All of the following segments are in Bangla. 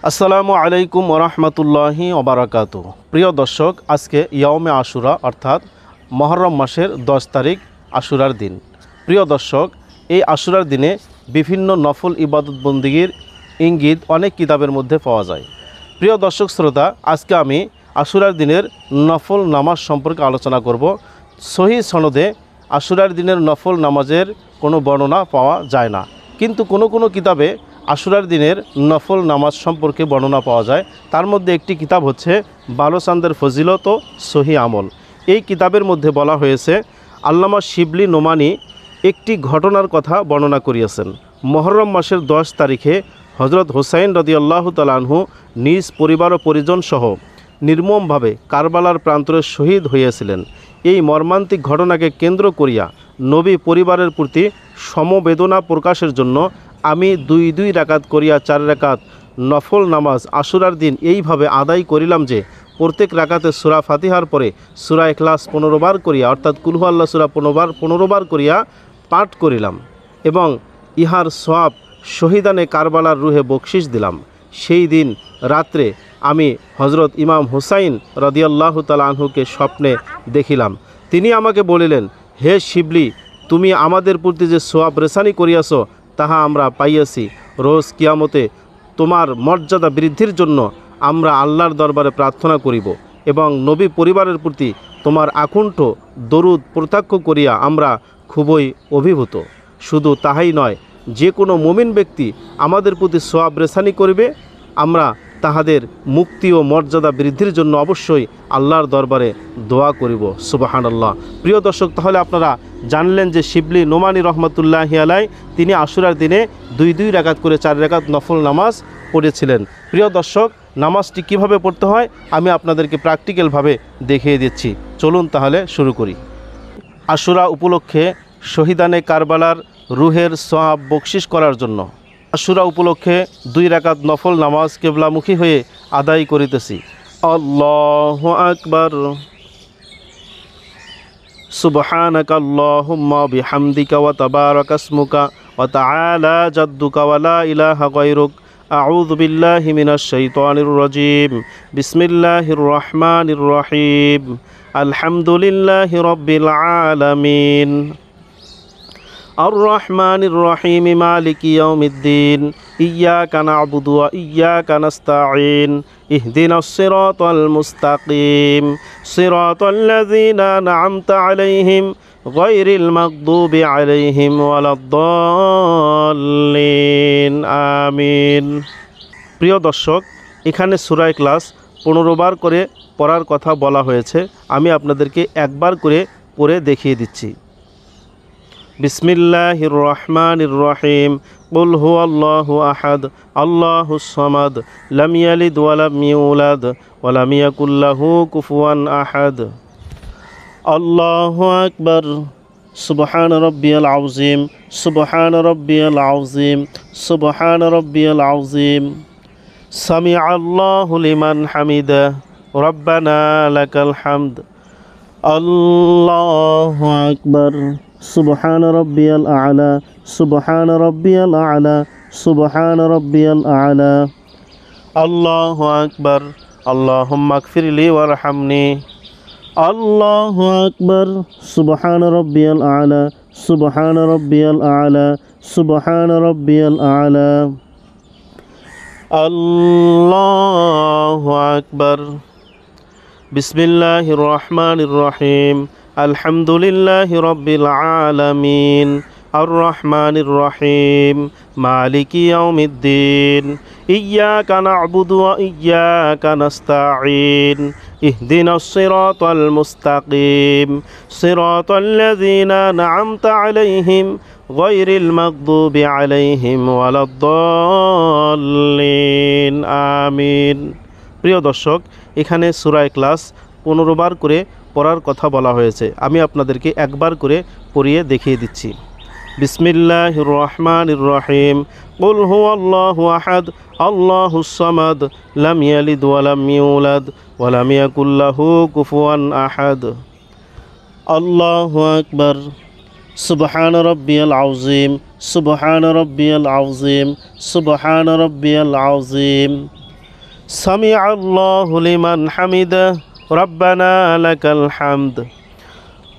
আসসালামু আলাইকুম ওরহমতুল্লাহি ওবারাকাতু। প্রিয় দর্শক, আজকে ইয়াউমে আশুরা অর্থাৎ মুহররম মাসের 10 তারিখ আশুরার দিন। প্রিয় দর্শক, এই আশুরার দিনে বিভিন্ন নফল ইবাদত বন্দিগির ইঙ্গিত অনেক কিতাবের মধ্যে পাওয়া যায়। প্রিয় দর্শক শ্রোতা, আজকে আমি আশুরার দিনের নফল নামাজ সম্পর্কে আলোচনা করব। সহিহ সনদে আশুরার দিনের নফল নামাজের কোনো বর্ণনা পাওয়া যায় না, কিন্তু কোনো কিতাবে আশুরার দিনের নফল নামাজ সম্পর্কে বর্ণনা পাওয়া যায়। তার মধ্যে একটি কিতাব হচ্ছে 12 চাঁদের ফজিলত ও সহি আমল। এই কিতাবের মধ্যে বলা হয়েছে, আল্লামা শিবলি নোমানি একটি ঘটনার কথা বর্ণনা করিয়াছেন। মুহররম মাসের 10 তারিখে হজরত হুসাইন রাদিয়াল্লাহু তাআলা আনহু নিজ পরিবার ও পরিজন সহ নির্মমভাবে কারবালার প্রান্তরে শহীদ হইয়াছিলেন। এই মর্মান্তিক ঘটনাকে কেন্দ্র করিয়া নবী পরিবারের প্রতি সমবেদনা প্রকাশের জন্য আমি 2 রাকাত করিয়া 4 রাকাত নফল নামাজ আশুরার দিন এইভাবে আদায় করিলাম যে, প্রত্যেক রাকাতে সূরা ফাতিহার পরে সূরা ইখলাস 15 বার করিয়া অর্থাৎ কুল হু আল্লাহ সূরা 15 বার করিয়া পাঠ করিলাম এবং ইহার সওয়াব শহীদানে কারবালার রুহে বকশিশ দিলাম। সেই দিন রাত্রে আমি হজরত ইমাম হুসাইন রাদিয়াল্লাহু তাআলা আনহুকে স্বপ্নে দেখিলাম। তিনি আমাকে বলিলেন, হে শিবলি, তুমি আমাদের প্রতি যে সওয়াব রেসানি করিয়াছ তাহা আমরা পাইয়াছি। রোজ কিয়ামতে তোমার মর্যাদা বৃদ্ধির জন্য আমরা আল্লাহর দরবারে প্রার্থনা করিব এবং নবী পরিবারের প্রতি তোমার আকুণ্ঠ দরুদ প্রত্যক্ষ করিয়া আমরা খুবই অভিভূত। শুধু তাহাই নয়, যে কোনো মুমিন ব্যক্তি আমাদের প্রতি সওয়াব রেসানি করিবে, আমরা তাহাদের মুক্তি ও মর্যাদা বৃদ্ধির জন্য অবশ্যই আল্লাহর দরবারে দোয়া করিব। সুবহানাল্লাহ। প্রিয় দর্শক, তাহলে আপনারা জানলেন যে শিবলি নোমানি রহমতুল্লাহি আলাই তিনি আশুরার দিনে 2 রাকাত করে 4 রাকাত নফল নামাজ পড়েছিলেন। প্রিয় দর্শক, নামাজটি কিভাবে পড়তে হয় আমি আপনাদেরকে প্র্যাকটিক্যালভাবে দেখিয়ে দিচ্ছি। চলুন তাহলে শুরু করি। আশুরা উপলক্ষে শহীদানে কারবালার রুহের সওয়াব বকশিশ করার জন্য আশুরা উপলক্ষে 2 রাকাত নফল নামাজ কিবলামুখী হয়ে আদায় করিতেছি। আল্লাহু আকবার। সুবহানাকা আল্লাহুম্মা বিহামদিকা ওয়া তাবারাকা ইসমুকা ওয়া তাআলা জাদ্দুকা ওয়া লা ইলাহা গায়রুক। আউযু বিল্লাহি মিনাশ শাইতানির রাজীম। বিসমিল্লাহির রহমানির রহিম। আলহামদুলিল্লাহি রাব্বিল আলামিন। আর-রহমানির রহিম। মালিকি ইয়াউমিদ্দিন। ইয়্যাকা না'বুদু ওয়া ইয়্যাকা নাস্তাঈন। ইহদিনাস সিরাতাল মুস্তাকিম। সিরাতাল্লাযীনা আন'আমতা আলাইহিম গায়রিল মাগদুবি আলাইহিম ওয়ালাদ-দাল্লিন। আমিন। প্রিয় দর্শক, এখানে সূরা ইখলাস 15 বার করে পড়ার কথা বলা হয়েছে। আমি আপনাদেরকে একবার করে পড়ে দেখিয়ে দিচ্ছি। বিসমিল্লাহির রহমানির রহিম। কুল হুয়াল্লাহু আহাদ আল্লাহুস সামাদ লাম ইয়ালিদ ওয়া লাম ইউলাদ ওয়া লাম ইয়াকুল লাহু কুফুয়ান আহাদ। আল্লাহু আকবার। সুবহান রাব্বিয়াল আযীম। সুবহান রাব্বিয়াল আযীম। সুবহান রাব্বিয়াল আযীম। সামিআ আল্লাহু লিমান হামিদা। রব্বানা লাকাল হামদ। আল্লাহু আকবার। সুবহান রাব্বিয়াল আ'লা। সুবহান রাব্বিয়াল আ'লা। সুবহান রাব্বিয়াল আ'লা। আল্লাহু আকবার। আল্লাহুম্মা ইগফিরলি ওয়ারহামনি। আল্লাহু আকবার। সুবহান রাব্বিয়াল আ'লা। সুবহান রাব্বিয়াল আ'লা। সুবহান রাব্বিয়াল আ'লা। আল্লাহু আকবার। বিসমিল্লাহির রহমানির রহিম। আলহামদুলিল্লাহি রাব্বিল আলামিন। আর-রহমানির রহিম। মালিকি ইয়াউমিদ্দিন। ইয়্যাকা না'বুদু ওয়া ইয়্যাকা নাস্তাঈন। ইহদিনাস সিরাতাল মুস্তাকিম। সিরাতাল্লাযীনা আন'আমতা আলাইহিম গায়রিল মাগদুবি আলাইহিম ওয়ালাদ-দাল্লিন। আমিন। প্রিয় দর্শক, এখানে সূরা ইখলাস 15 বার করে পড়ার কথা বলা হয়েছে। আমি আপনাদেরকে একবার করে পড়িয়ে দেখিয়ে দিচ্ছি। বিসমিল্লাহির রহমানির রহিম। কুল হুয়াল্লাহু আহাদ আল্লাহুস সামাদ লাম ইয়ালিদ ওয়া লাম ইউলাদ ওয়া লাম ইয়াকুল লাহু কুফুয়ান আহাদ। আল্লাহু আকবার। সুবহান রাব্বিয়াল আযীম। সুবহান রাব্বিয়াল আযীম। সুবহান রাব্বিয়াল আযীম। سمع الله لمن حمده ربنا لك الحمد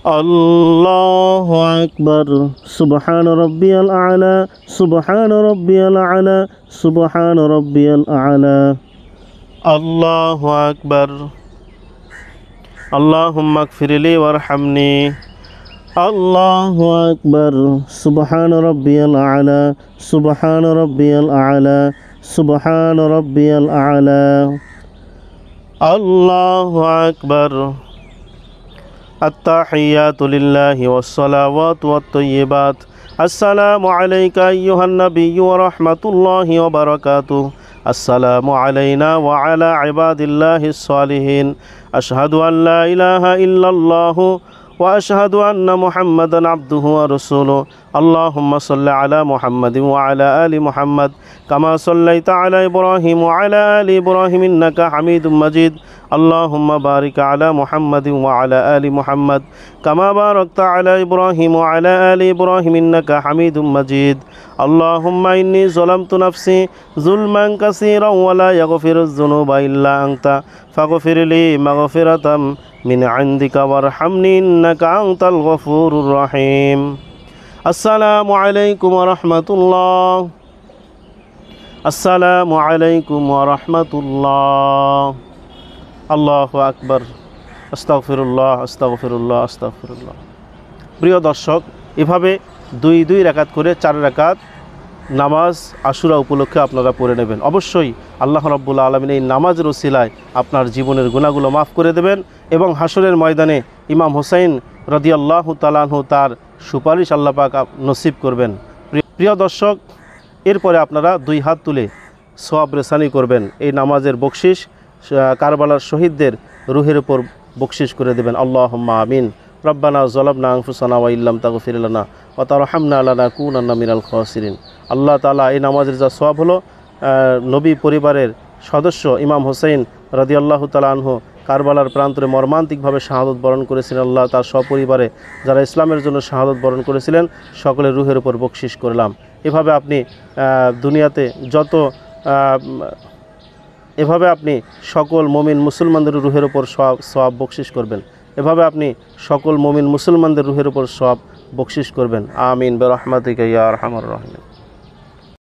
الله أكبر سبحان ربي الأعلى سبحان ربي الأعلى سبحان ربي الأعلى الله أكبر اللهم اغفر لي وارحمني الله أكبر سبحان ربي الأعلى سبحان ربي الأعلى سبحان ربي الأعلى الله أكبر التحيات لله والصلوات والطيبات السلام عليك أيها النبي ورحمة الله وبركاته السلام علينا وعلى عباد الله الصالحين أشهد أن لا إله إلا الله وأشهد أن محمدا عبده ورسوله اللهم صل على محمد وعلى آل محمد كما صليت على إبراهيم وعلى آل إبراهيم إنك حميد مجيد اللهم بارك على محمد وعلى آل محمد كما باركت على إبراهيم وعلى آل إبراهيم إنك حميد مجيد اللهم إني ظلمت نفسي ظلما كثيرا ولا يغفر الذنوب إلا أنت فاغفر لي مغفرة من عندك وارحمني إنك أنت الغفور الرحيم السلام عليكم ورحمة الله السلام عليكم ورحمة الله الله أكبر أستغفر الله أستغفر الله أستغفر الله প্রিয় দর্শক এভাবে দুই রাকাত করে 4 রাকাত নামাজ আশুরা উপলক্ষে আপনারা পড়ে নেবেন অবশ্যই আল্লাহ রাব্বুল আলামিন এই নামাজের ওসিলায় আপনার জীবনের গুনাহগুলো মাফ করে দেবেন এবং হাসরের ময়দানে ইমাম হোসেন রাদিয়াল্লাহু তাআলা আনহু তার সুপারিশ আল্লাহ পাক নসিব করবেন প্রিয় দর্শক এরপরে আপনারা 2 হাত তুলে সওয়াব রেসানি করবেন এই নামাজের বকশিশ কারবালার শহীদদের রুহের উপর বকশিশ করে দেবেন আল্লাহুম্মা আমিন রব্বানা যালামনা আনফুসানা ওয়া ইল্লাম তাগফির লানা ওয়া তারহামনা লানাকুনান্না মিনাল খাসিরিন আল্লাহ তাআলা এই নামাজের যা সওয়াব হলো নবী পরিবারের সদস্য ইমাম হোসেন রাদিয়াল্লাহু তাআলা আনহু কারবালার প্রান্তরে মর্মান্তিকভাবে শাহাদত বরণ করেছিলেন আল্লাহ তার সপরিবারে যারা ইসলামের জন্য শাহাদত বরণ করেছিলেন সকলের রুহের উপর বকশিশ করলাম এভাবে আপনি দুনিয়াতে যত এভাবে আপনি সকল মুমিন মুসলমানদের রুহের উপর সওয়াব বকশিশ করবেন এভাবে আপনি সকল মুমিন মুসলমানদের রুহের উপর সওয়াব বকশিশ করবেন আমিন বিরহমাতিকা ইয়া আরহামার রাহিমিন